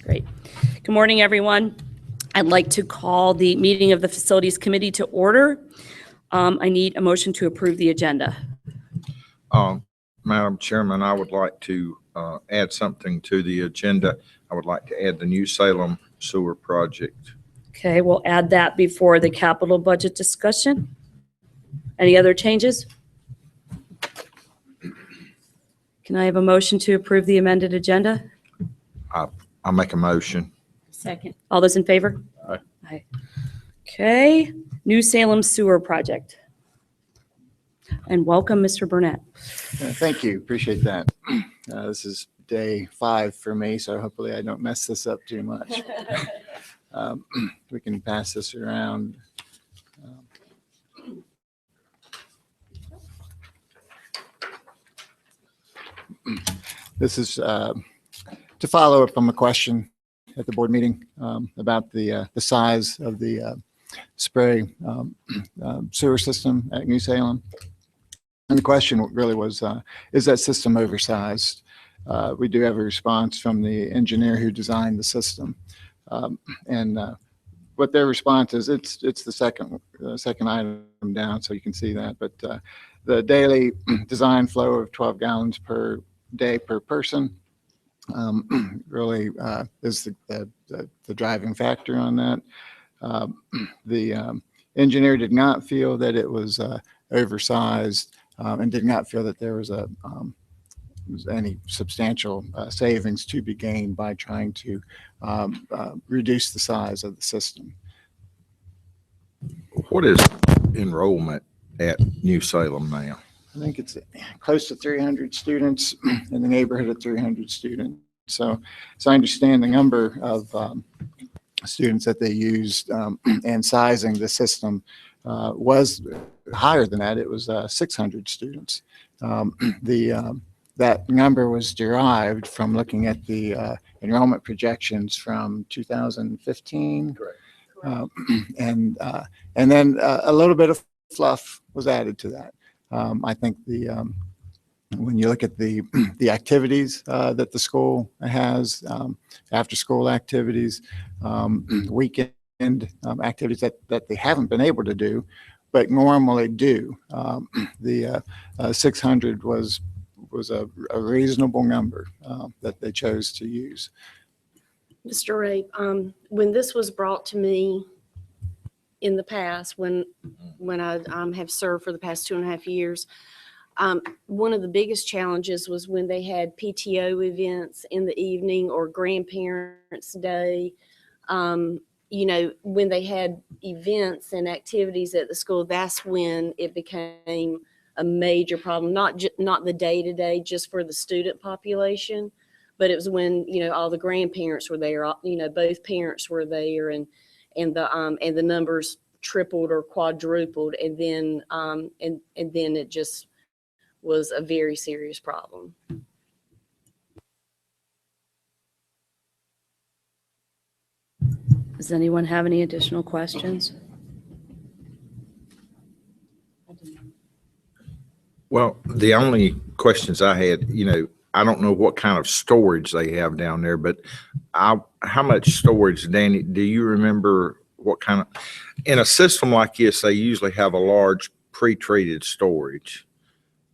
Great. Good morning, everyone. I'd like to call the meeting of the Facilities Committee to order. I need a motion to approve the agenda. Madam Chairman, I would like to add something to the agenda. I would like to add the New Salem sewer project. Okay, we'll add that before the capital budget discussion. Any other changes? Can I have a motion to approve the amended agenda? I'll make a motion. Second. All those in favor? Aye. Aye. Okay, New Salem sewer project. And welcome, Mr. Burnett. Thank you. Appreciate that. This is day 5 for me, so hopefully I don't mess this up too much. We can pass this around. This is to follow up on a question at the board meeting about the size of the spray sewer system at New Salem. And the question really was, is that system oversized? We do have a response from the engineer who designed the system. And what their response is, it's the second item down, so you can see that. But the daily design flow of 12 gallons per day per person really is the driving factor on that. The engineer did not feel that it was oversized and did not feel that there was any substantial savings to be gained by trying to reduce the size of the system. What is enrollment at New Salem now? I think it's close to 300 students in the neighborhood of 300 students. So I understand the number of students that they used and sizing the system was higher than that. It was 600 students. That number was derived from looking at the enrollment projections from 2015. Correct. And then a little bit of fluff was added to that. I think when you look at the activities that the school has, after school activities, weekend activities that they haven't been able to do, but normally do, the 600 was a reasonable number that they chose to use. Mr. Ray, when this was brought to me in the past, when I have served for the past 2.5 years, one of the biggest challenges was when they had PTO events in the evening or grandparents' day. You know, when they had events and activities at the school, that's when it became a major problem, not the day-to-day just for the student population, but it was when, you know, all the grandparents were there, you know, both parents were there, and the numbers tripled or quadrupled, and then it just was a very serious problem. Does anyone have any additional questions? Well, the only questions I had, you know, I don't know what kind of storage they have down there, but how much storage, Danny, do you remember what kind of, in a system like this, they usually have a large pre-treated storage.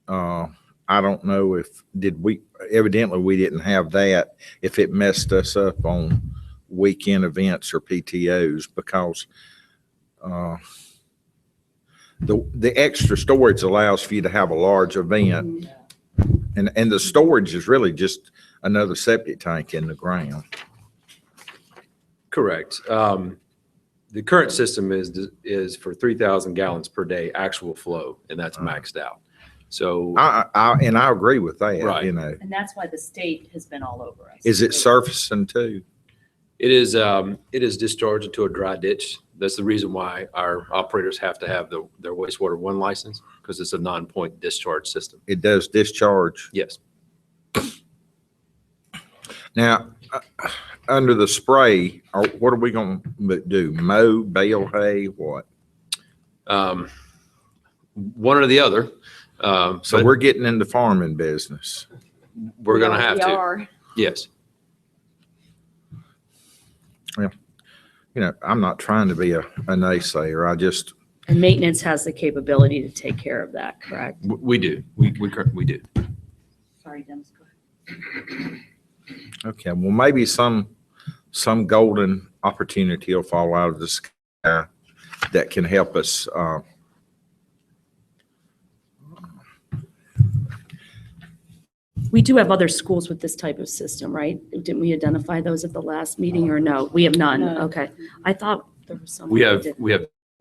I don't know if, evidently we didn't have that, if it messed us up on weekend events or PTOs, because the extra storage allows for you to have a large event, and the storage is really just another septic tank in the ground. Correct. The current system is for 3,000 gallons per day actual flow, and that's maxed out. So I agree with that. Right. You know, And that's why the state has been all over us. is it surfacing too? it is discharged into a dry ditch. That's the reason why our operators have to have their wastewater 1 license, because it's a non-point discharge system. It does discharge. Yes. Now, under the spray, what are we going to do? Mow, bale hay, what? One or the other. So But we're getting into farming business. we're going to have We to. are. Yes. I'm not trying to be a naysayer. I just, And maintenance has the capability to take care of that, correct? We do. We do. Sorry, Dennis. Go ahead. okay, well, maybe some golden opportunity will fall out of the sky that can help us. We do have other schools with this type of system, right? Didn't we identify those at the last meeting or no? We have none. No. Okay. I thought there was some. We have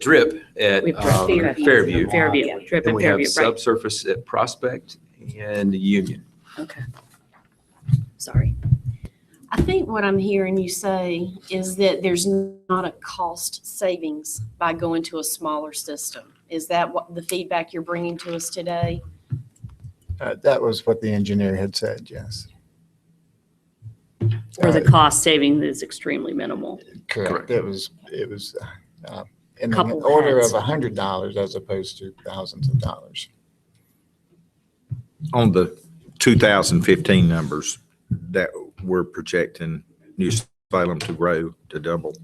drip at We have drip. Fairview. Fairview, drip And at we have Fairview, right? subsurface at Prospect and Union. Okay. Sorry. I think what I'm hearing you say is that there's not a cost savings by going to a smaller system. Is that what the feedback you're bringing to us today? That was what the engineer had said, yes. Or the cost saving is extremely minimal. Correct. It was in the Couple order heads. of $100 as opposed to thousands of dollars. On the 2015 numbers that we're projecting New Salem to grow to double.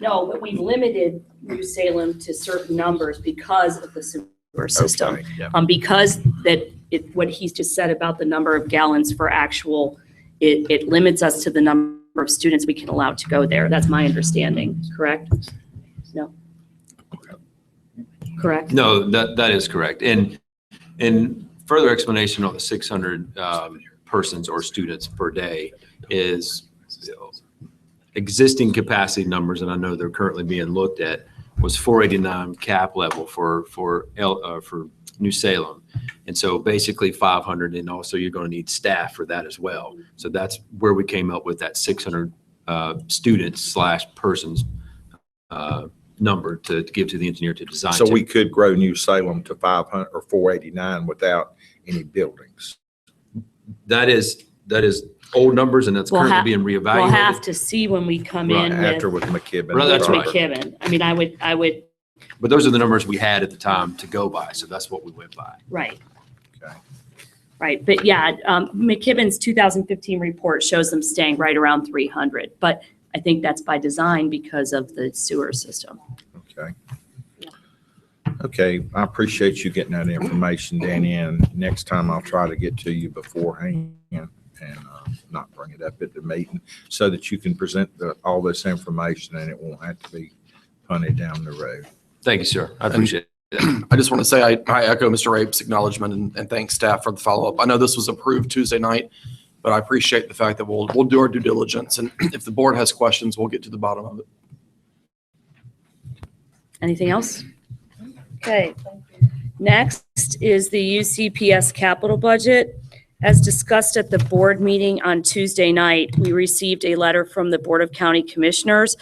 No, but we've limited New Salem to certain numbers because of the sewer system. Okay, yeah. Because what he's just said about the number of gallons for actual, it limits us to the number of students we can allow to go there. That's my understanding, correct? No? Correct? No, that is correct. And further explanation on the 600 persons or students per day is existing capacity numbers, and I know they're currently being looked at, was 489 cap level for New Salem. And so basically 500, and also you're going to need staff for that as well. So that's where we came up with that 600 students / persons number to give to the engineer to design. So to. we could grow New Salem to 500 or 489 without any buildings. That is old numbers, and that's We'll currently have- being We'll reevaluated. have to see when we come Right, in after with with McKibben. Right, that's right. McKibben. I mean, I would, But those are the numbers we had at the time to go by, so that's what we went by. right. Okay. Right, but yeah, McKibben's 2015 report shows them staying right around 300, but I think that's by design because of the sewer system. Okay. Okay, I appreciate you getting that information, Danny, and next time I'll try to get to you beforehand and not bring it up at the meeting so that you can present all this information and it won't have to be punted down the road. Thank you, sir. I appreciate it. I just want to say I echo Mr. Rape's acknowledgement and thank staff for the follow-up. I know this was approved Tuesday night, but I appreciate the fact that we'll do our due diligence. And if the board has questions, we'll get to the bottom of it. Anything else? Okay. Next is the UCPS capital budget. As discussed at the board meeting on Tuesday night, we received a letter from the Board of County Commissioners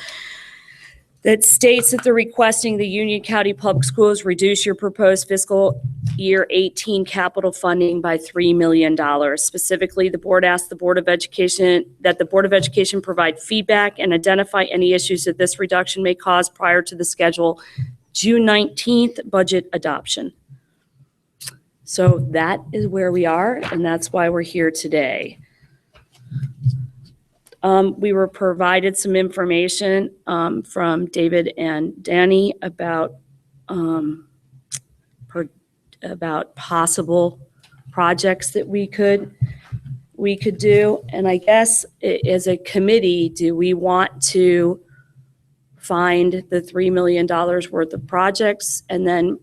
that states that they're requesting the Union County Public Schools reduce your proposed fiscal year 18 capital funding by $3 million. Specifically, the board asked the Board of Education that the Board of Education provide feedback and identify any issues that this reduction may cause prior to the scheduled June 19th budget adoption. So that is where we are, and that's why we're here today. We were provided some information from David and Danny about possible projects that we could do. And I guess as a committee, do we want to find the $3 million worth of projects and then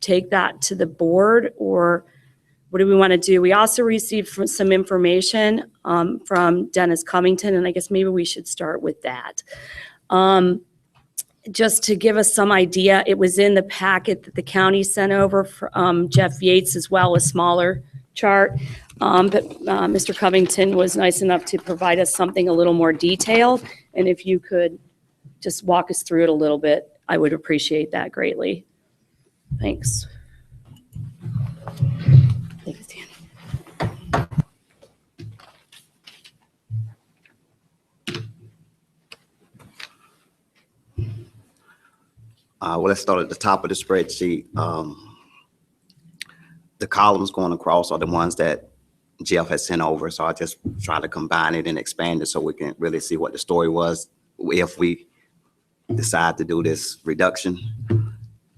take that to the board, or what do we want to do? We also received some information from Dennis Covington, and I guess maybe we should start with that. Just to give us some idea, it was in the packet that the county sent over from Jeff Yates as well, a smaller chart. But Mr. Covington was nice enough to provide us something a little more detailed. And if you could just walk us through it a little bit, I would appreciate that greatly. Thanks. Thanks, Danny. Well, let's start at the top of the spreadsheet. The columns going across are the ones that Jeff has sent over. So I just try to combine it and expand it so we can really see what the story was. If we decide to do this reduction,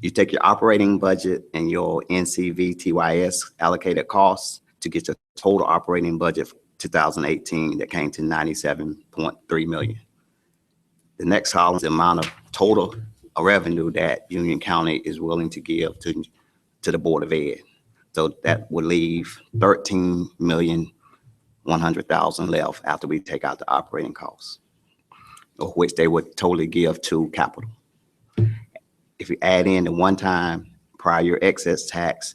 you take your operating budget and your NCV TYS allocated costs to get your total operating budget for 2018 that came to 97.3 million. The next column is the amount of total revenue that Union County is willing to give to the Board of Ed. So that would leave 13,100,000 left after we take out the operating costs, of which they would totally give to capital. If you add in the one-time prior year excess tax,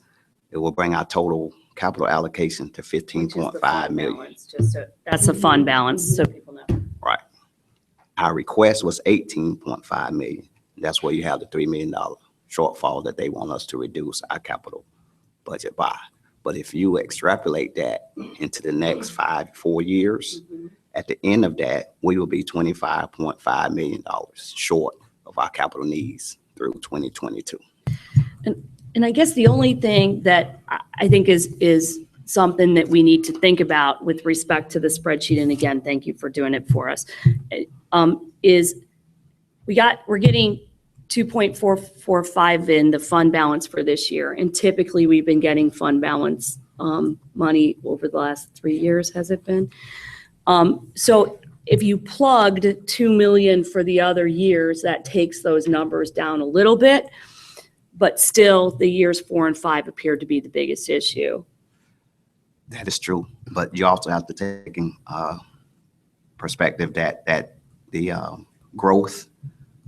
it will bring our total capital allocation to 15.5 million. That's a fund balance, so people know. Right. Our request was 18.5 million. That's where you have the $3 million shortfall that they want us to reduce our capital budget by. But if you extrapolate that into the next 4 years, at the end of that, we will be $25.5 million short of our capital needs through 2022. And I guess the only thing that I think is something that we need to think about with respect to the spreadsheet, and again, thank you for doing it for us, is we're getting 2.445 in the fund balance for this year. And typically we've been getting fund balance money over the last 3 years, has it been? So if you plugged 2 million for the other years, that takes those numbers down a little bit, but still the years 4 and 5 appear to be the biggest issue. That is true, but you also have to take in perspective that the growth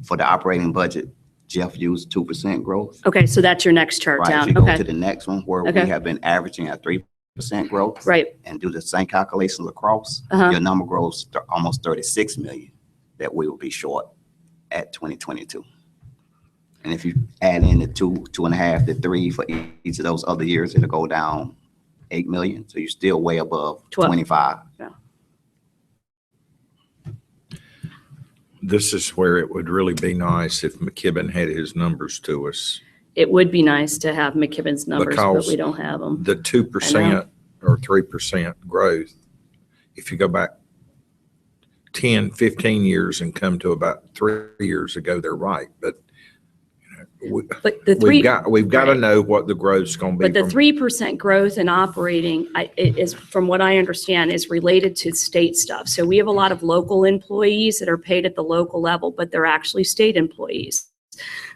for the operating budget, Jeff used 2% growth. Okay, so that's your next chart Right, if down. you go Okay, to the next one where Okay. we have been averaging at 3% growth. right. And do the same calculations across, Uh-huh. your number grows to almost 36 million that we will be short at 2022. And if you add in the 2, 2.5, the 3 for each of those other years, it'll go down 8 million. So you're still way above 12. 25. This is where it would really be nice if McKibben had his numbers to us. It would be nice to have McKibben's numbers, but Because we don't have them. The 2% or 3% growth, if you go back 10, 15 years and come to about 3 years ago, they're right. But But the three, we've got to right. know what the growth's going to be. but the from- 3% growth in operating is, from what I understand, is related to state stuff. So we have a lot of local employees that are paid at the local level, but they're actually state employees.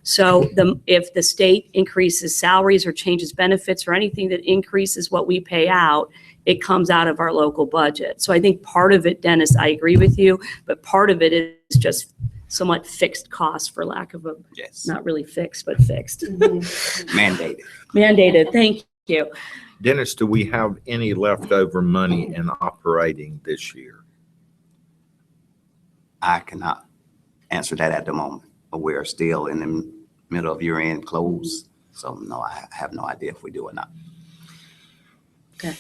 So if the state increases salaries or changes benefits or anything that increases what we pay out, it comes out of our local budget. So I think part of it, Dennis, I agree with you, but part of it is just somewhat fixed costs, for lack of a, Yes, not really fixed, but fixed. mandated. Mandated, thank you. Dennis, do we have any leftover money in operating this year? I cannot answer that at the moment, but we're still in the middle of year-end close. So no, I have no idea if we do or not. Okay.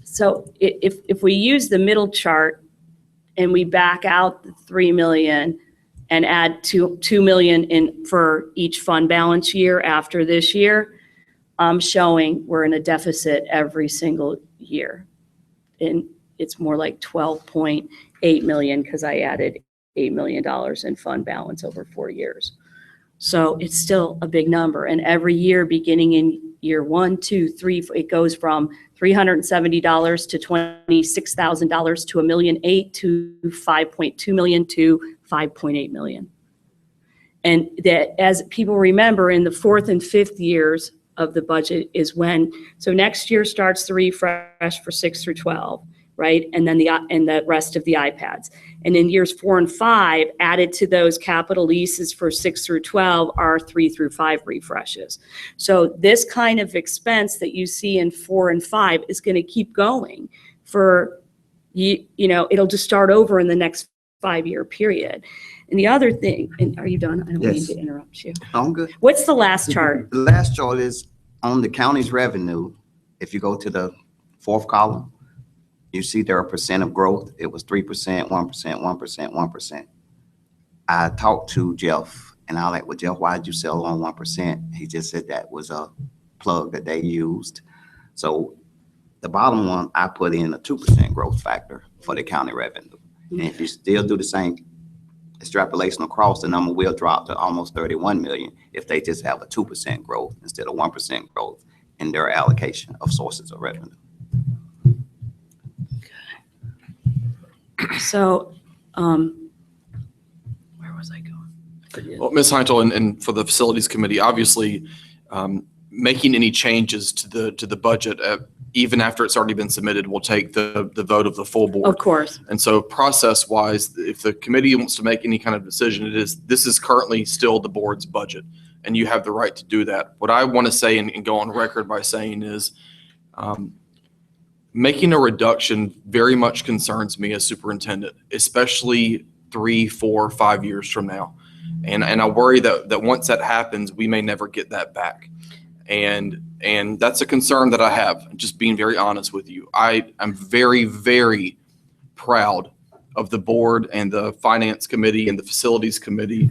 So if we use the middle chart and we back out the 3 million and add 2 million in for each fund balance year after this year, I'm showing we're in a deficit every single year. And it's more like 12.8 million because I added $8 million in fund balance over 4 years. So it's still a big number. And every year, beginning in year 1, 2, 3, it goes from $370 to $26,000 to $1.8 million to $5.2 million to $5.8 million. And that, as people remember, in the 4th and 5th years of the budget is when, so next year starts the refresh for 6 through 12, right? And then the rest of the iPads. And in years 4 and 5, added to those capital leases for 6 through 12 are 3 through 5 refreshes. So this kind of expense that you see in 4 and 5 is going to keep going for, you know, it'll just start over in the next 5-year period. And the other thing, and are you done? I don't mean Yes. to interrupt you. I'm good. What's the last chart? The last chart is on the county's revenue. If you go to the 4th column, you see there are percent of growth. It was 3%, 1%, 1%, 1%. I talked to Jeff and I was like, well, Jeff, why did you sell on 1%? He just said that was a plug that they used. So The bottom one, I put in a 2% growth factor for the county revenue. And if you still do the same extrapolation across, the number will drop to almost 31 million if they just have a 2% growth instead of 1% growth in their allocation of sources of revenue. So, where was I going? I forget. Well, Ms. Heintel, and for the facilities committee, obviously, making any changes to the budget, even after it's already been submitted, will take the vote of the full board. Of course. And so process-wise, if the committee wants to make any kind of decision, this is currently still the board's budget, and you have the right to do that. What I want to say and go on record by saying is, making a reduction very much concerns me as superintendent, especially 3, 4, 5 years from now. And I worry that once that happens, we may never get that back. And that's a concern that I have, just being very honest with you. I'm very, very proud of the board and the finance committee and the facilities committee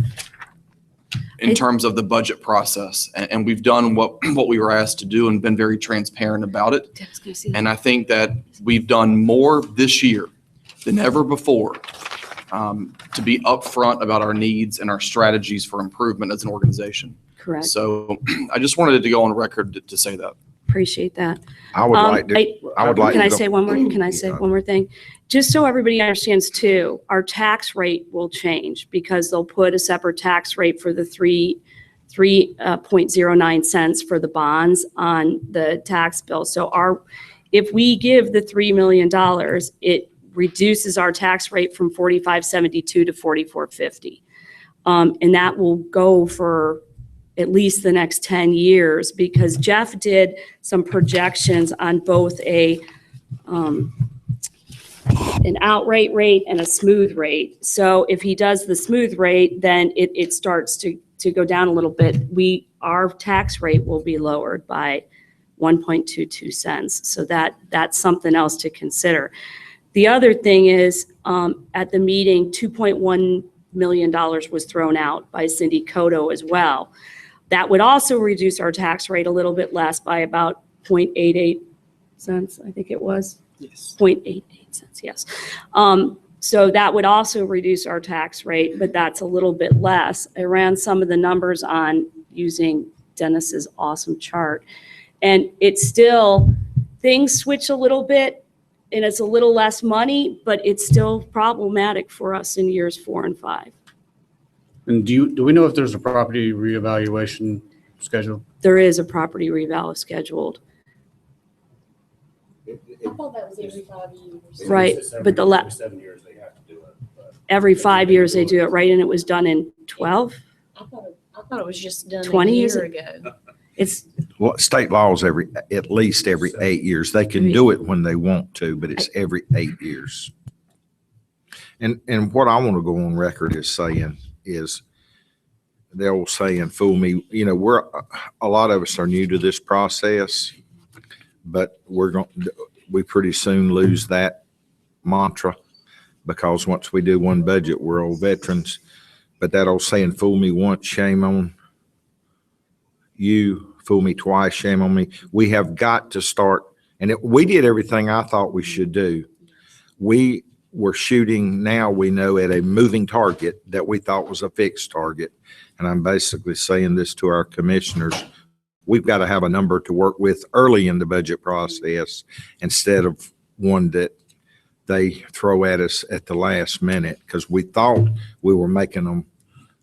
in terms of the budget process. And we've done what we were asked to do and been very transparent about it. And I think that we've done more this year than ever before to be upfront about our needs and our strategies for improvement as an organization. Correct. So I just wanted to go on record to say that. Appreciate that. I would like to, I would like Can to I go- say one more, can I say one more thing? Just so everybody understands too, our tax rate will change because they'll put a separate tax rate for the 3.09 cents for the bonds on the tax bill. So if we give the $3 million, it reduces our tax rate from 45.72 to 44.50. And that will go for at least the next 10 years because Jeff did some projections on both an outright rate and a smooth rate. So if he does the smooth rate, then it starts to go down a little bit. Our tax rate will be lowered by 1.22 cents. So that's something else to consider. The other thing is at the meeting, $2.1 million was thrown out by Cindy Cotto as well. That would also reduce our tax rate a little bit less by about 0.88 cents, I think it was. Yes. 0.88 cents, yes. So that would also reduce our tax rate, but that's a little bit less. I ran some of the numbers on using Dennis's awesome chart. And it's still, things switch a little bit and it's a little less money, but it's still problematic for us in years 4 and 5. And do we know if there's a property reevaluation scheduled? There is a property reval scheduled. I thought that was every 5 years. Right, but every 7 years they have to do it. But Every 5 years they do it, right? And it was done in 12? I thought it was just done 20 a years year ago. It's, Well, state laws at least every 8 years. They can do it when they want to, but it's every 8 years. And what I want to go on record is saying is the old saying, fool me, a lot of us are new to this process, but we pretty soon lose that mantra because once we do one budget, we're old veterans. But that old saying, fool me once, shame on you, fool me twice, shame on me. We have got to start, we did everything I thought we should do. We were shooting, now we know, at a moving target that we thought was a fixed target. And I'm basically saying this to our commissioners. We've got to have a number to work with early in the budget process instead of one that they throw at us at the last minute, because we thought we were making them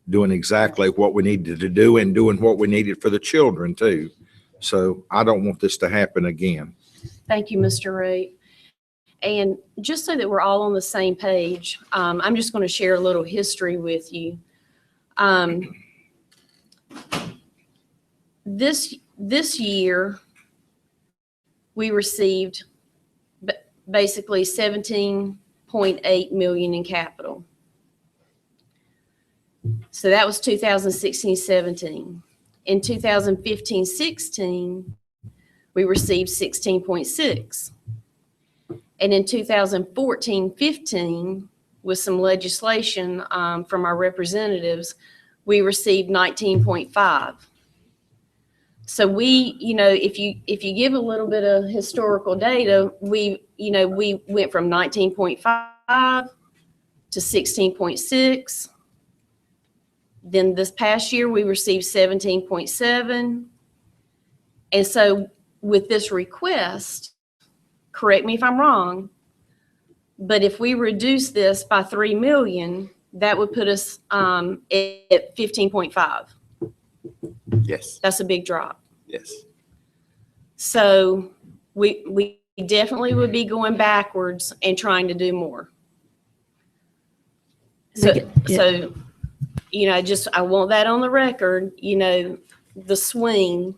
doing exactly what we needed to do and doing what we needed for the children too. So I don't want this to happen again. Thank you, Mr. Ray. And just so that we're all on the same page, I'm just going to share a little history with you. This year, we received basically 17.8 million in capital. So that was 2016-17. In 2015-16, we received 16.6. And in 2014-15, with some legislation from our representatives, we received 19.5. So we, if you give a little bit of historical data, we went from 19.5 to 16.6. Then this past year, we received 17.7. And so with this request, correct me if I'm wrong, but if we reduce this by 3 million, that would put us at 15.5. Yes, That's a big drop. yes. So we definitely would be going backwards and trying to do more. So, Yeah. I want that on the record, the swing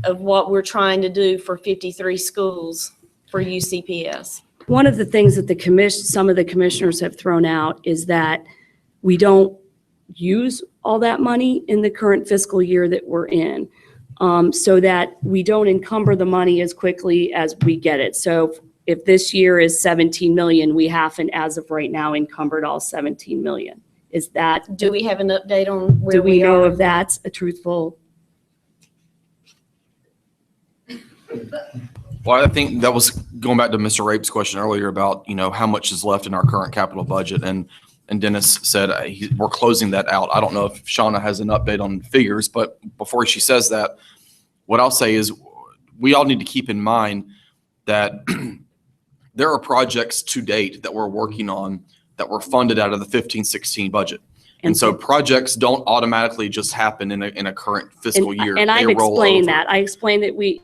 of what we're trying to do for 53 schools for UCPS. One of the things that some of the commissioners have thrown out is that we don't use all that money in the current fiscal year that we're in, so that we don't encumber the money as quickly as we get it. So if this year is 17 million, we haven't, as of right now, encumbered all 17 million. Is that, Do we have an update on where do we know are? if that's a truthful? Well, I think that was going back to Mr. Rape's question earlier about, how much is left in our current capital budget. And Dennis said we're closing that out. I don't know if Shauna has an update on figures, but before she says that, what I'll say is we all need to keep in mind that there are projects to date that we're working on that were funded out of the 15-16 budget. And so projects don't automatically just happen in a current fiscal year. And They I've roll explained over. that. I explained that we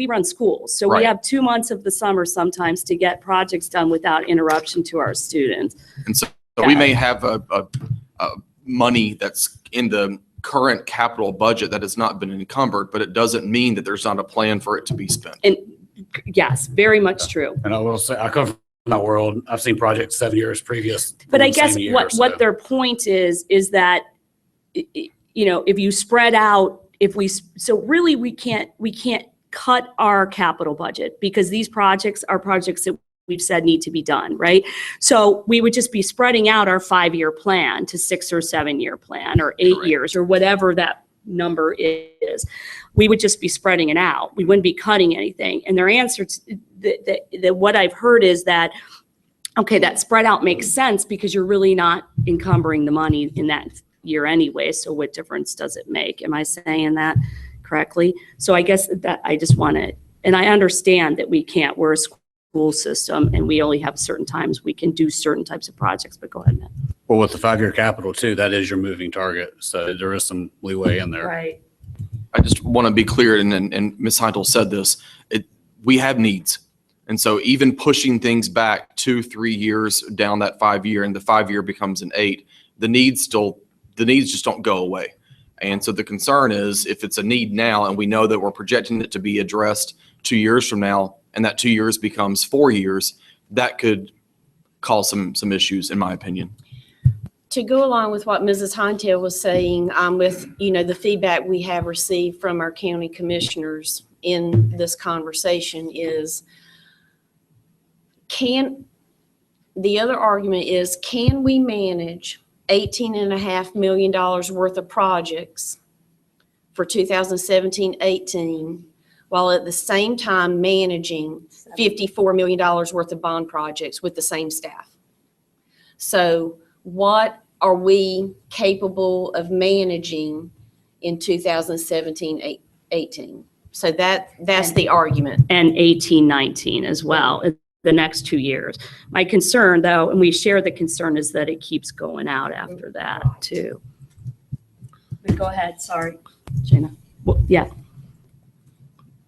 run schools. So we Right. have 2 months of the summer sometimes to get projects done without interruption to our students. And so we may have a money that's in the current capital budget that has not been encumbered, but it doesn't mean that there's not a plan for it to be spent. And yes, very much true. And I will say, I come from that world. I've seen projects 7 years previous. But from I the guess same year, what so. their point is that, if you spread out, so really we can't cut our capital budget because these projects are projects that we've said need to be done, right? So we would just be spreading out our 5-year plan to 6 or 7 year plan or 8 Correct. years or whatever that number is. We would just be spreading it out. We wouldn't be cutting anything. And their answer to what I've heard is that, okay, that spread out makes sense because you're really not encumbering the money in that year anyway. So what difference does it make? Am I saying that correctly? So I guess that I just want to, and I understand that we can't, we're a school system and we only have certain times we can do certain types of projects, but go ahead, Matt. Well, with the 5-year capital too, that is your moving target. So there is some leeway in there. Right. I just want to be clear, and Ms. Heintel said this, we have needs. And so even pushing things back 2-3 years down that 5-year and the 5-year becomes an 8, the needs just don't go away. And so the concern is if it's a need now and we know that we're projecting it to be addressed 2 years from now and that 2 years becomes 4 years, that could cause some issues in my opinion. To go along with what Mrs. Heintel was saying, with, the feedback we have received from our county commissioners in this conversation is, the other argument is, can we manage $18.5 million worth of projects for 2017-18 while at the same time managing $54 million worth of bond projects with the same staff? So what are we capable of managing in 2017-18? So that's the argument. And 18-19 as well, the next 2 years. My concern though, and we share the concern, is that it keeps going out after that too. But go ahead, sorry, Jana. Well, yeah.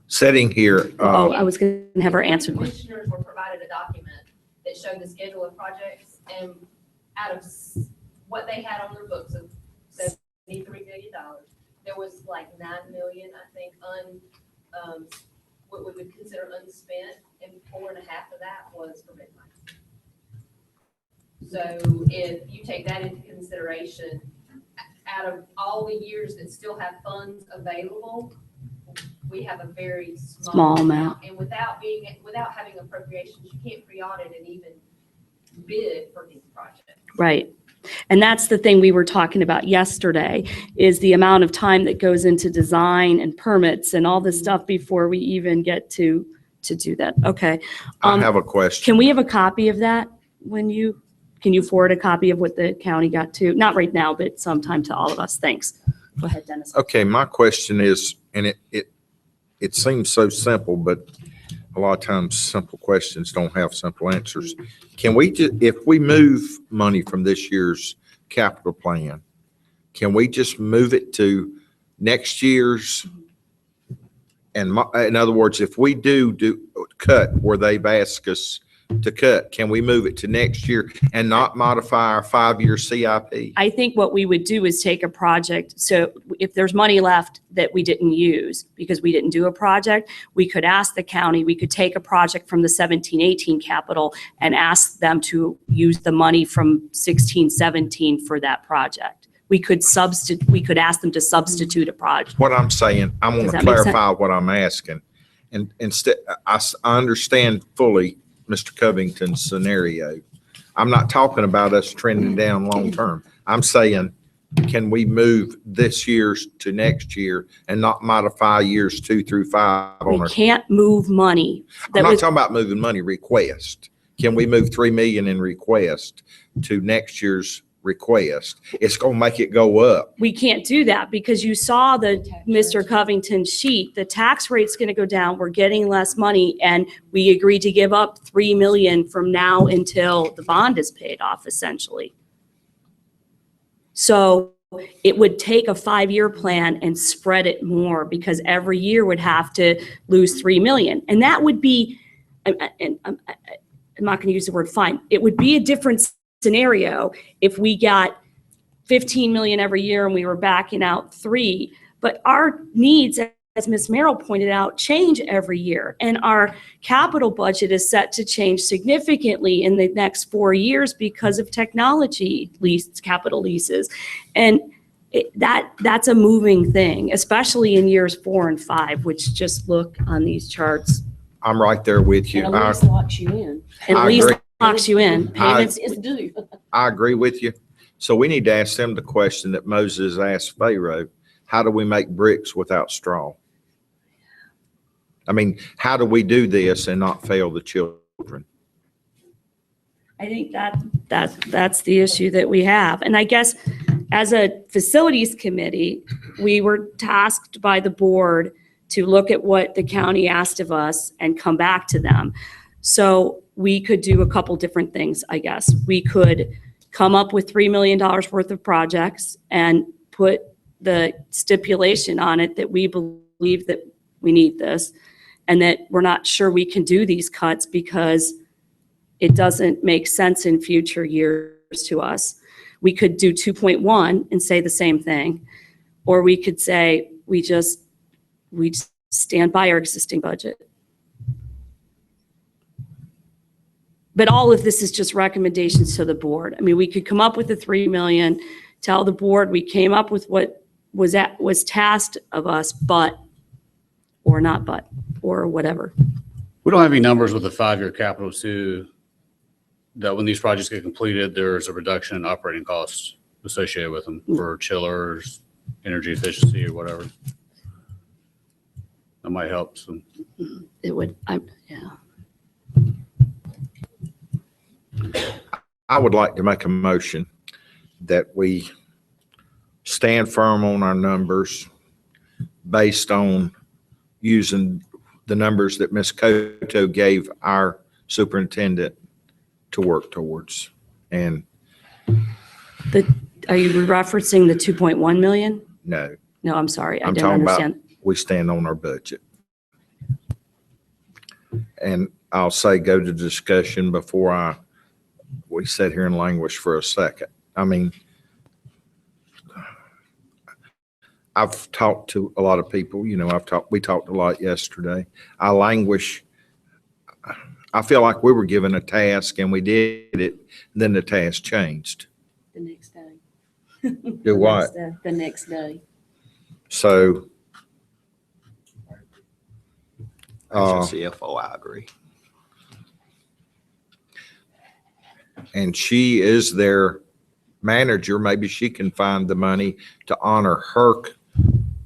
Sitting here, I was going to have her answer. the question. Commissioners were provided a document that showed the schedule of projects, and out of what they had on their books of $73 million, there was like $9 million, I think, what we would consider unspent, and 4.5 of that was for bid money. So if you take that into consideration, out of all the years that still have funds available, we have a very small amount. And without having appropriations, you can't pre-audit and even bid for these projects. Right. And that's the thing we were talking about yesterday, is the amount of time that goes into design and permits and all this stuff before we even get to do that. Okay. I have a question. Can we have a copy of that can you forward a copy of what the county got to? Not right now, but sometime to all of us. Thanks. Go ahead, Dennis. Okay, my question is, and it seems so simple, but a lot of times simple questions don't have simple answers. Can we just, if we move money from this year's capital plan, can we just move it to next year's? And in other words, if we do cut where they've asked us to cut, can we move it to next year and not modify our 5-year CIP? I think what we would do is take a project. So if there's money left that we didn't use because we didn't do a project, we could ask the county, we could take a project from the 17-18 capital and ask them to use the money from 16-17 for that project. We could ask them to substitute a project. What I'm saying, I want Does to that make sense? clarify what I'm asking. And instead, I understand fully Mr. Covington's scenario. I'm not talking about us trending down long-term. I'm saying, can we move this year's to next year and not modify years 2 through 5 on We our? can't move money. I'm not talking about moving money, request. Can we move 3 million in request to next year's request? It's going to make it go up. We can't do that because you saw Mr. Covington's sheet. The tax rate's going to go down. We're getting less money, and we agreed to give up 3 million from now until the bond is paid off, essentially. So it would take a 5-year plan and spread it more because every year would have to lose 3 million. And that would be, and I'm not going to use the word fine. It would be a different scenario if we got 15 million every year and we were backing out 3. But our needs, as Ms. Merrill pointed out, change every year. And our capital budget is set to change significantly in the next 4 years because of technology capital leases. And that's a moving thing, especially in years 4 and 5, which just look on these charts. I'm right there with you. And a lease locks you in. And at I least agree. locks you in. Payments It's due. I agree with you. So we need to ask them the question that Moses asked Pharaoh. How do we make bricks without straw? I mean, how do we do this and not fail the children? I think that's the issue that we have. And I guess as a facilities committee, we were tasked by the board to look at what the county asked of us and come back to them. So we could do a couple different things, I guess. We could come up with $3 million worth of projects and put the stipulation on it that we believe that we need this and that we're not sure we can do these cuts because it doesn't make sense in future years to us. We could do 2.1 and say the same thing, or we could say we stand by our existing budget. But all of this is just recommendations to the board. I mean, we could come up with the 3 million, tell the board we came up with what was tasked of us, but, or not but, or whatever. We don't have any numbers with the 5-year capital too, that when these projects get completed, there's a reduction in operating costs associated with them for chillers, energy efficiency or whatever. That might help some. It would, yeah. I would like to make a motion that we stand firm on our numbers based on using the numbers that Ms. Coto gave our superintendent to work towards. And Are you referencing the 2.1 million? no, No, I'm sorry. I I'm didn't talking about understand. we stand on our budget. And I'll say go to discussion before we sit here and languish for a second. I mean, I've talked to a lot of people, we talked a lot yesterday. I languish. I feel like we were given a task and we did it, and then the task changed. The next day. Do what? The next day. So. As your CFO, I agree. And she is their manager, maybe she can find the money to honor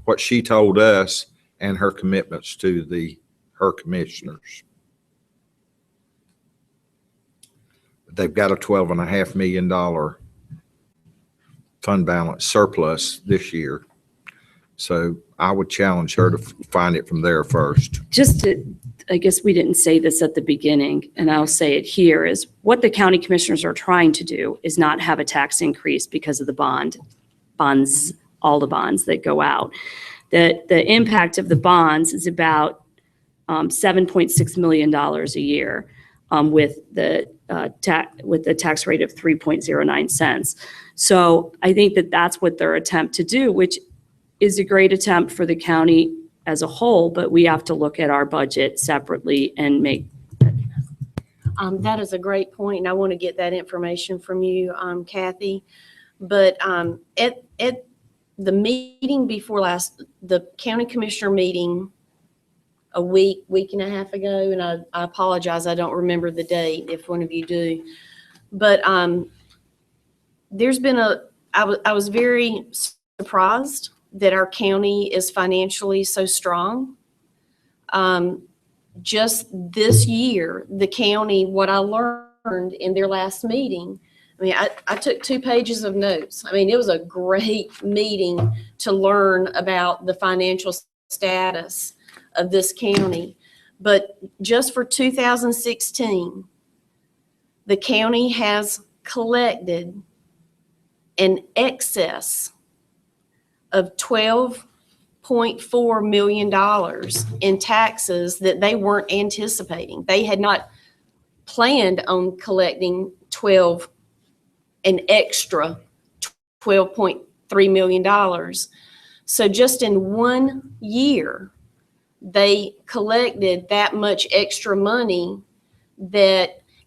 what she told us and her commitments to her commissioners. They've got a $12.5 million fund balance surplus this year. So I would challenge her to find it from there first. I guess we didn't say this at the beginning, and I'll say it here, is what the county commissioners are trying to do is not have a tax increase because of the bonds, all the bonds that go out. The impact of the bonds is about $7.6 million a year with the tax rate of 3.09 cents. So I think that that's what their attempt to do, which is a great attempt for the county as a whole, but we have to look at our budget separately and make. That is a great point, and I want to get that information from you, Kathy. But at the meeting before last, the county commissioner meeting a week and a half ago, and I apologize, I don't remember the date if one of you do. But there's been I was very surprised that our county is financially so strong. Just this year, the county, what I learned in their last meeting, I mean, I took 2 pages of notes. I mean, it was a great meeting to learn about the financial status of this county. But just for 2016, the county has collected an excess of $12.4 million in taxes that they weren't anticipating. They had not planned on collecting an extra $12.3 million. So just in 1 year, they collected that much extra money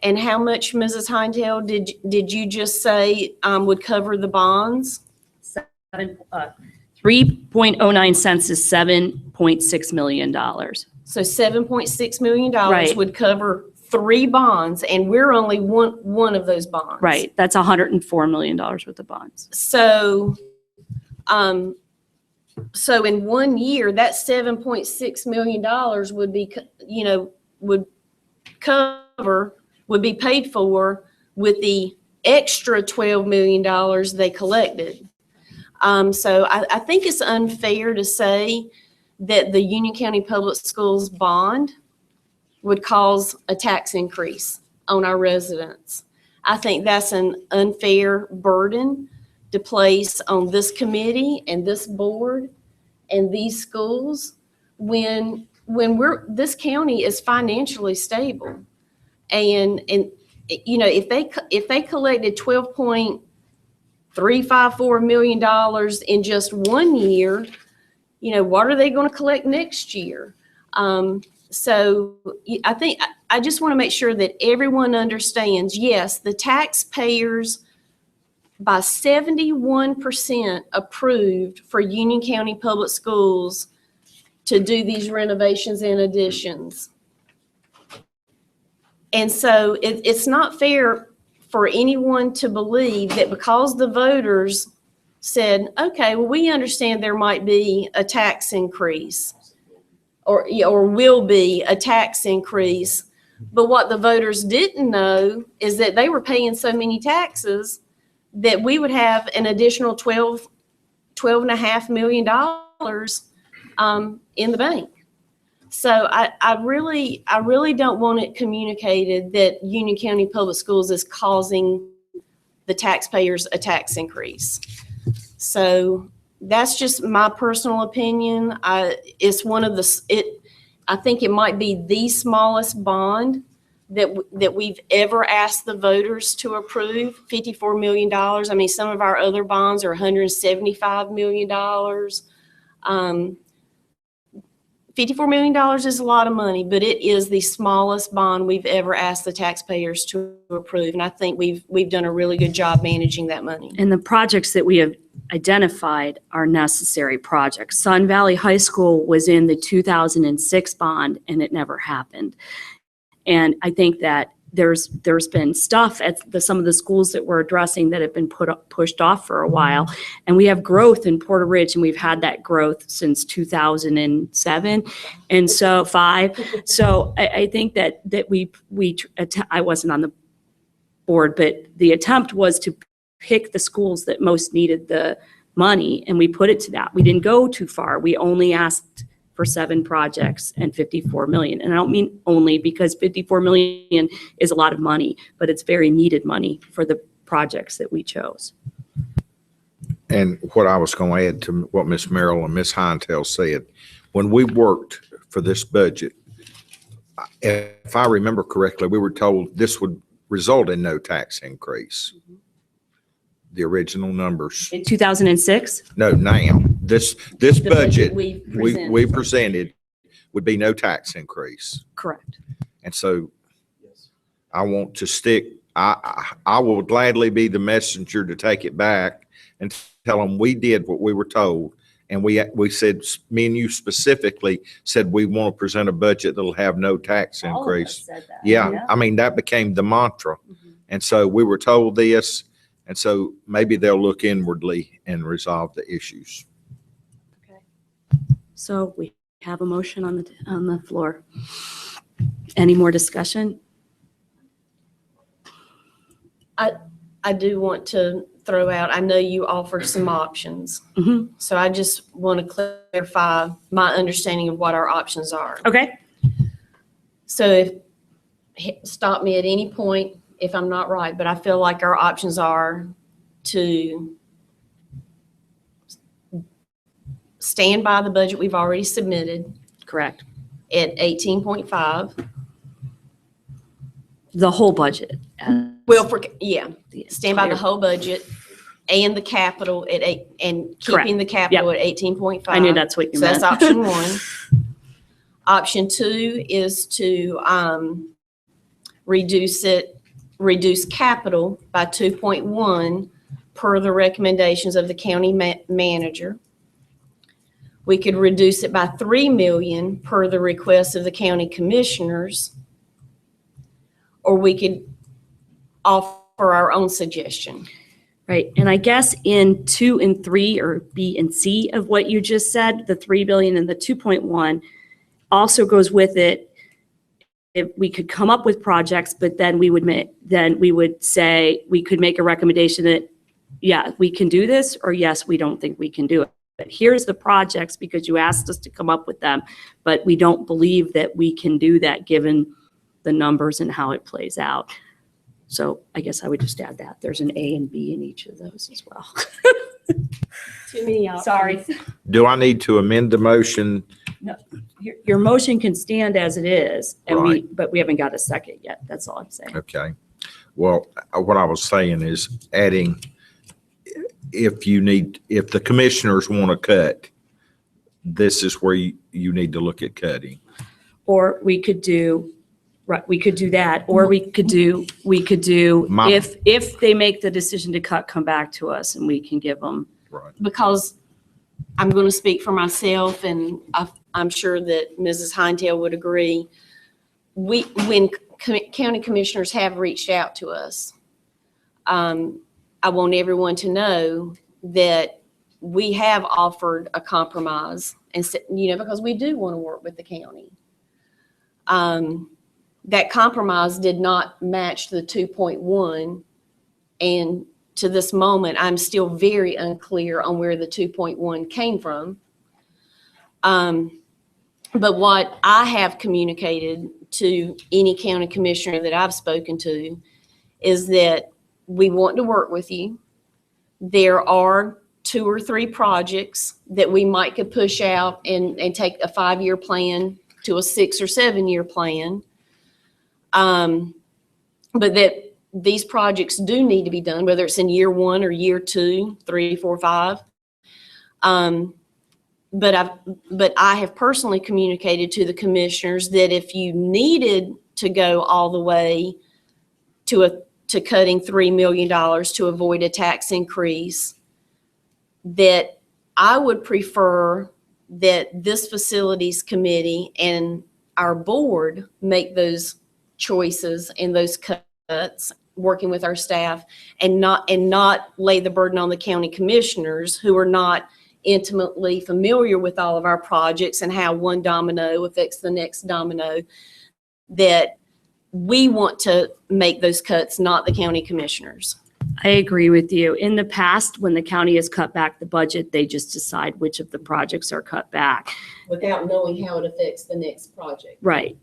and how much, Mrs. Hindell, did you just say would cover the bonds? 3.09 cents is $7.6 million. So $7.6 million Right. would cover 3 bonds, and we're only one of those bonds. Right, that's $104 million worth of bonds. So, so in 1 year, that $7.6 million would be, would be paid for with the extra $12 million they collected. So I think it's unfair to say that the Union County Public Schools bond would cause a tax increase on our residents. I think that's an unfair burden to place on this committee and this board and these schools when this county is financially stable. And if they collected $12.354 million in just 1 year, what are they going to collect next year? So I just want to make sure that everyone understands, yes, the taxpayers by 71% approved for Union County Public Schools to do these renovations and additions. And so it's not fair for anyone to believe that because the voters said, okay, well, we understand there might be a tax increase or will be a tax increase. But what the voters didn't know is that they were paying so many taxes that we would have an additional $12.5 million in the bank. So I really don't want it communicated that Union County Public Schools is causing the taxpayers a tax increase. So that's just my personal opinion. It's one of I think it might be the smallest bond that we've ever asked the voters to approve, $54 million. I mean, some of our other bonds are $175 million. $54 million is a lot of money, but it is the smallest bond we've ever asked the taxpayers to approve. And I think we've done a really good job managing that money. And the projects that we have identified are necessary projects. Sun Valley High School was in the 2006 bond and it never happened. And I think that there's been stuff at some of the schools that we're addressing that have been pushed off for a while. And we have growth in Porter Ridge, and we've had that growth since 2007 and so 5. So I think that I wasn't on the board, but the attempt was to pick the schools that most needed the money, and we put it to that. We didn't go too far. We only asked for 7 projects and 54 million. And I don't mean only, because 54 million is a lot of money, but it's very needed money for the projects that we chose. And what I was going to add to what Ms. Merrill and Ms. Hintel said, when we worked for this budget, if I remember correctly, we were told this would result in no tax increase. The original numbers. In 2006? No, now, this budget we presented. presented would be no tax increase. Correct. And so I want to stick, I will gladly be the messenger to take it back and tell them we did what we were told. And we said, me and you specifically said, we want to present a budget that'll have no tax All of us increase. said that. Yeah, I mean, that became the mantra. And so we were told this, and so maybe they'll look inwardly and resolve the issues. So we have a motion on the floor. Any more discussion? I do want to throw out, I know you offered some options. Mhm. So I just want to clarify my understanding of what our options are. Okay. So stop me at any point if I'm not right, but I feel like our options are to stand by the budget we've already submitted Correct. at 18.5. The whole budget. Well, stand by the entire- whole budget and the capital at 8, and Correct. keeping the capital at 18.5. I knew that's what you So meant. that's option 1. Option 2 is to reduce capital by 2.1 per the recommendations of the county manager. We could reduce it by 3 million per the request of the county commissioners, or we could offer our own suggestion. Right. And I guess in 2 and 3, or B and C of what you just said, the 3 billion and the 2.1 also goes with it. If we could come up with projects, but then we would say, we could make a recommendation that, yeah, we can do this, or yes, we don't think we can do it. But here's the projects because you asked us to come up with them, but we don't believe that we can do that given the numbers and how it plays out. So I guess I would just add that. There's an A and B in each of those as well. Too many options. Sorry. Do I need to amend the motion? Your motion can stand as it is, Right. but we haven't got a second yet. That's all I'm saying. Okay. Well, what I was saying is adding, if the commissioners want to cut, this is where you need to look at cutting. Or we could do, right, we could do that, or we could do, My- if they make the decision to cut, come back to us and we can give them. Right. Because I'm going to speak for myself, and I'm sure that Mrs. Hintel would agree. When county commissioners have reached out to us, I want everyone to know that we have offered a compromise, and because we do want to work with the county. That compromise did not match the 2.1, and to this moment, I'm still very unclear on where the 2.1 came from. But what I have communicated to any county commissioner that I've spoken to is that we want to work with you. There are 2 or 3 projects that we might could push out and take a 5-year plan to a 6 or 7-year plan. But that these projects do need to be done, whether it's in year 1 or year 2, 3, 4, 5. But I have personally communicated to the commissioners that if you needed to go all the way to cutting $3 million to avoid a tax increase, that I would prefer that this facilities committee and our board make those choices and those cuts, working with our staff, and not lay the burden on the county commissioners who are not intimately familiar with all of our projects and how one domino affects the next domino, that we want to make those cuts, not the county commissioners. I agree with you. In the past, when the county has cut back the budget, they just decide which of the projects are cut back. Without knowing how it affects the next project. Right.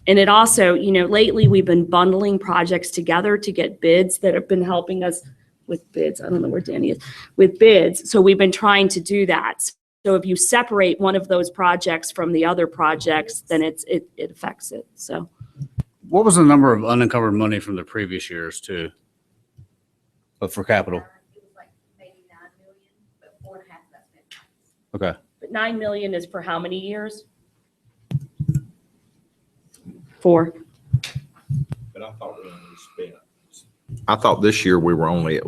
And it also, lately we've been bundling projects together to get bids that have been helping us with bids. I don't know where Danny is. With bids. So we've been trying to do that. So if you separate one of those projects from the other projects, then it affects it. So. What was the number of unencumbered money from the previous years too? But for capital? It was like maybe 9 million, but 4.5 of that's been. Okay. But 9 million is for how many years? 4. But I thought we only spent. I thought this year we were only at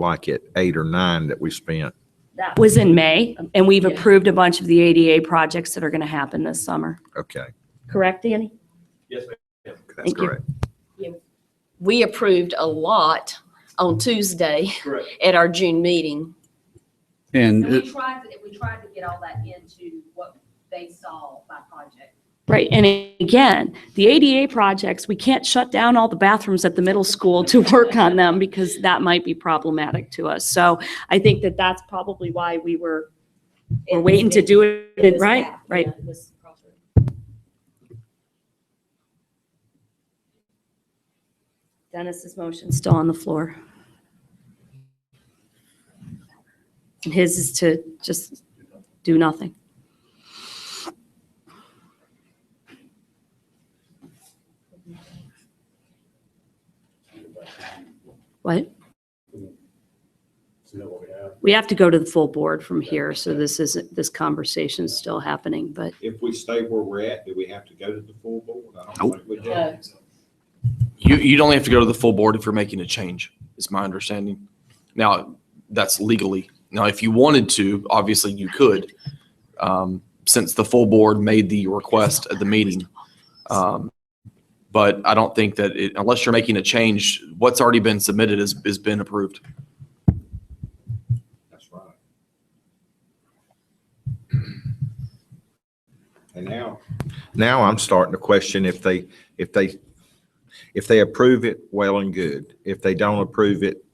8 or 9 that we spent. That was in May, and we've Yeah. approved a bunch of the ADA projects that are going to happen this summer. Okay, Correct, Danny? Yes, ma'am. that's Thank you. correct. We approved a lot on Tuesday Correct. at our June meeting. And And we tried to get all that into what they saw by project. Right, and again, the ADA projects, we can't shut down all the bathrooms at the middle school to work on them because that might be problematic to us. So I think that that's probably why we're waiting to do it, right? Right. Yeah, it was crossroads. Dennis's motion's still on the floor. And his is to just do nothing. What? We have to go to the full board from here, so this conversation's still happening, but If we stay where we're at, do we have to go to the full board? I don't think we do. No. You'd only have to go to the full board if you're making a change, is my understanding. Now, that's legally. Now, if you wanted to, obviously you could, since the full board made the request at the meeting. But I don't think that unless you're making a change, what's already been submitted has been approved. That's right. And now I'm starting to question if they approve it, well and good. If they don't approve it,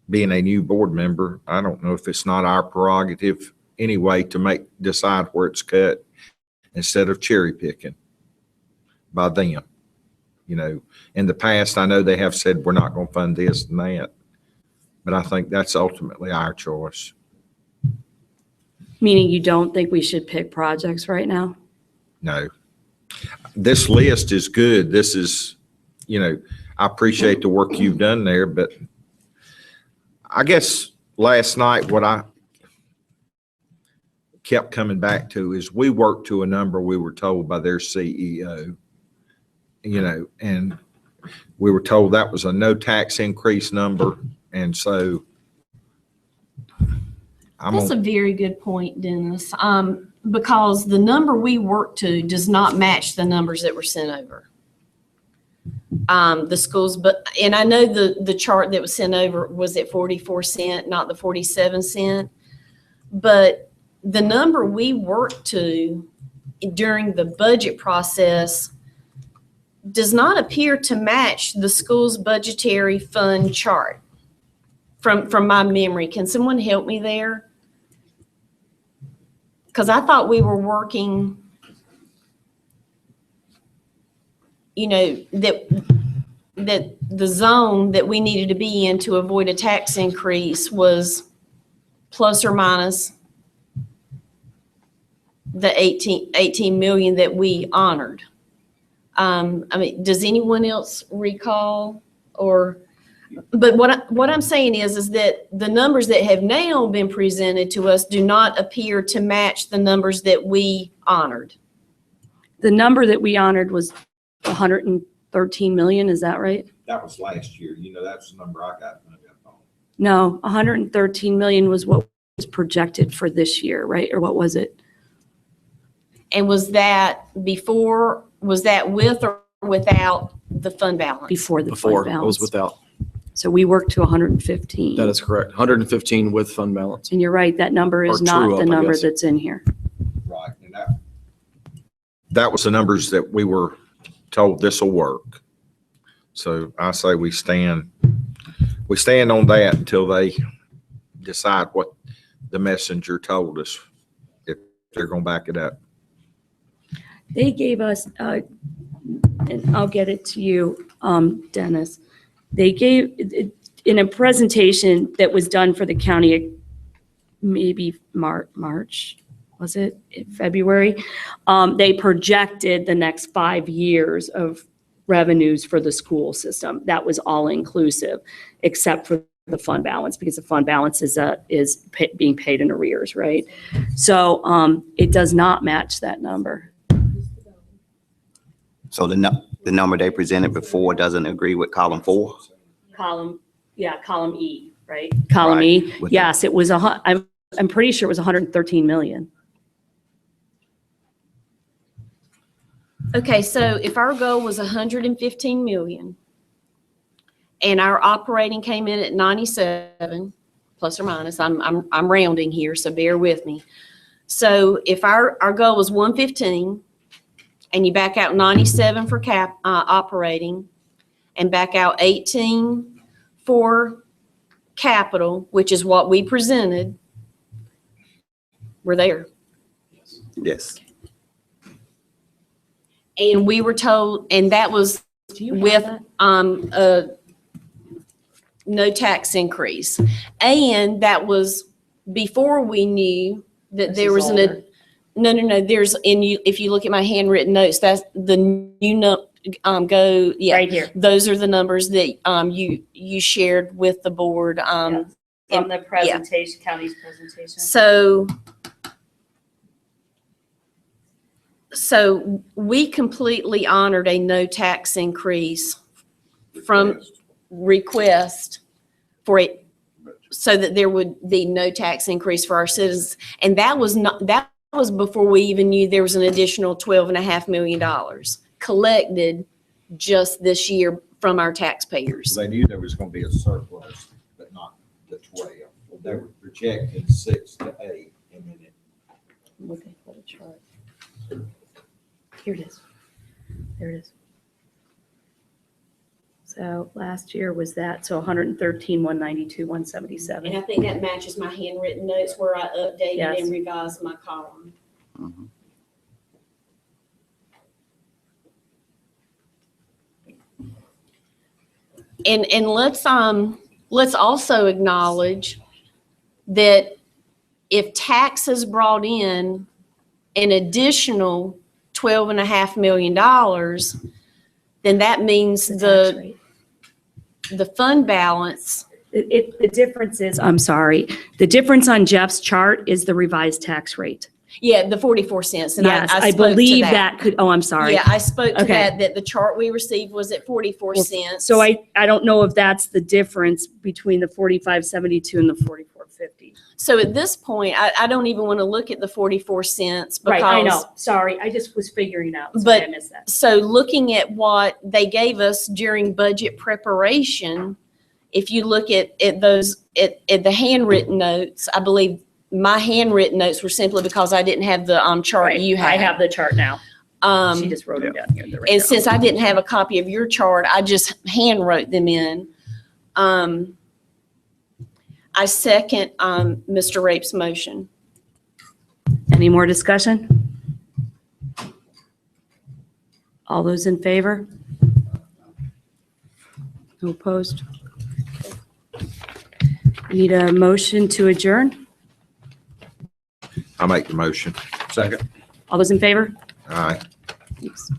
being a new board member, I don't know if it's not our prerogative anyway to decide where it's cut instead of cherry picking by them. In the past, I know they have said, we're not going to fund this and that, but I think that's ultimately our choice. meaning you don't think we should pick projects right now? No. This list is good. This is, I appreciate the work you've done there, but I guess last night what I kept coming back to is we worked to a number we were told by their CEO, and we were told that was a no tax increase number. And so That's a very good point, Dennis, because the number we work to does not match the numbers that were sent over. The schools, and I know the chart that was sent over was at 44 cent, not the 47 cent. But the number we worked to during the budget process does not appear to match the school's budgetary fund chart from my memory. Can someone help me there? Because I thought we were working, that the zone that we needed to be in to avoid a tax increase was plus or minus the 18 million that we honored. Does anyone else recall but what I'm saying is that the numbers that have now been presented to us do not appear to match the numbers that we honored. The number that we honored was 113 million, is that right? that was last year. That's the number I got. No, 113 million was what was projected for this year, right? Or what was it? And was that with or without the fund balance? before the fund Before, I was balance? without. So we worked to 115. That is correct. 115 with fund balance. And you're right, that number is Or not true the up, I number guess. that's in here. Right. And that was the numbers that we were told this will work. So I say we stand on that until they decide what the messenger told us, if they're going to back it up. They gave us, and I'll get it to you, Dennis. They gave, in a presentation that was done for the county, maybe March, was it? February? They projected the next 5 years of revenues for the school system. That was all inclusive, except for the fund balance, because the fund balance is being paid in arrears, right? So it does not match that number. So the number they presented before doesn't agree with column 4? Column E, right? Column E, With yes, it was, I'm pretty sure it was 113 million. Okay, so if our goal was 115 million and our operating came in at 97, plus or minus, I'm rounding here, so bear with me. So if our goal was 115 and you back out 97 for operating and back out 18 for capital, which is what we presented, we're there. Yes. And we were told, and that was Do you have with that? no tax increase. And that was before we knew that This there is was older. no, there's, if you look at my handwritten notes, that's the new, yeah. Right here. Those are the numbers that you shared with the board. Yes. From the presentation, county's presentation. So we completely honored a no tax increase from request for it, so that there would be no tax increase for our citizens. And that was before we even knew there was an additional $12.5 million collected just this year from our taxpayers. They knew there was going to be a surplus, but not the 12. They were projecting 6 to 8, and then it. Looking for the chart. Here it is. There it is. So last year was that, so 113, 192, And 177. I think that matches my handwritten notes where I updated Yes. and revised my column. Mhm. And let's also acknowledge that if taxes brought in an additional $12.5 million, then that means tax the rate. fund balance. The difference is, I'm sorry, the difference on Jeff's chart is the revised tax rate. Yeah, the 44 cents. And Yes, I spoke to believe that could, oh, I'm sorry. Yeah, I spoke to Okay. that the chart we received was at 44 cents. So I don't know if that's the difference between the 45.72 and the 44.50. So at this point, I don't even want to look at the 44 cents because. Right, I know, sorry, I just was figuring out, sorry, But- I missed that. So looking at what they gave us during budget preparation, if you look at those, at the handwritten notes, I believe my handwritten notes were simply because I didn't have the chart Right, you had. I have the chart now. She Um, just wrote it down here. They're right and there. since I didn't have a copy of your chart, I just hand wrote them in. I second Mr. Rape's motion. Any more discussion? All those in favor? No opposed? Need a motion to adjourn? I make the motion. Second. All those in favor? All right. Thanks.